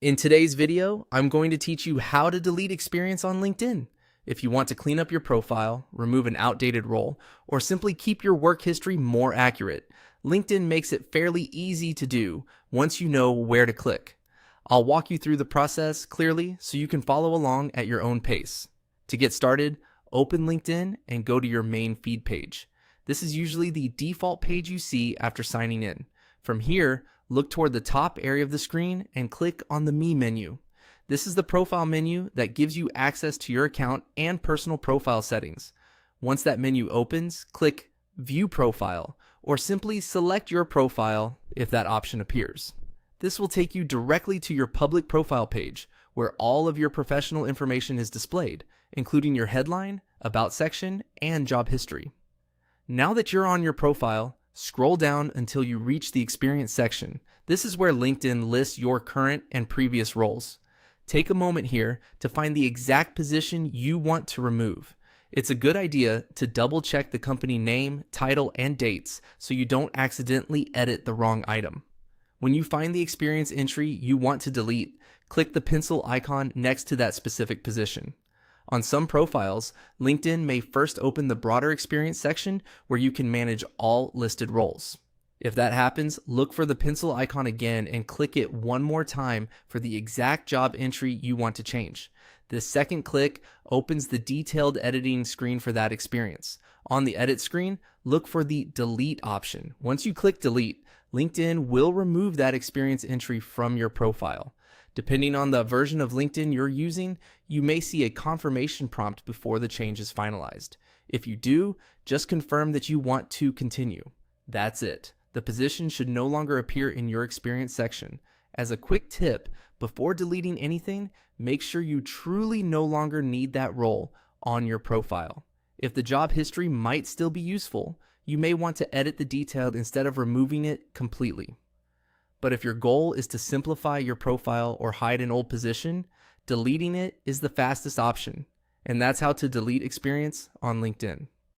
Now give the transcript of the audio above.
In today's video, I'm going to teach you how to delete experience on LinkedIn. If you want to clean up your profile, remove an outdated role, or simply keep your work history more accurate, LinkedIn makes it fairly easy to do once you know where to click. I'll walk you through the process clearly so you can follow along at your own pace. To get started, open LinkedIn and go to your main feed page. This is usually the default page you see after signing in. From here, look toward the top area of the screen and click on the Me menu. This is the profile menu that gives you access to your account and personal profile settings. Once that menu opens, click View Profile, or simply select your profile if that option appears. This will take you directly to your public profile page, where all of your professional information is displayed, including your headline, About section, and job history. Now that you're on your profile, scroll down until you reach the Experience section. This is where LinkedIn lists your current and previous roles. Take a moment here to find the exact position you want to remove. It's a good idea to double check the company name, title, and dates so you don't accidentally edit the wrong item. When you find the experience entry you want to delete, click the pencil icon next to that specific position. On some profiles, LinkedIn may first open the broader experience section where you can manage all listed roles. If that happens, look for the pencil icon again and click it one more time for the exact job entry you want to change. This second click opens the detailed editing screen for that experience. On the edit screen, look for the delete option. Once you click delete, LinkedIn will remove that experience entry from your profile. Depending on the version of LinkedIn you're using, you may see a confirmation prompt before the change is finalized. If you do, just confirm that you want to continue. That's it. The position should no longer appear in your experience section. As a quick tip, before deleting anything, make sure you truly no longer need that role on your profile. If the job history might still be useful, you may want to edit the detail instead of removing it completely. But if your goal is to simplify your profile or hide an old position, deleting it is the fastest option. And that's how to delete experience on LinkedIn.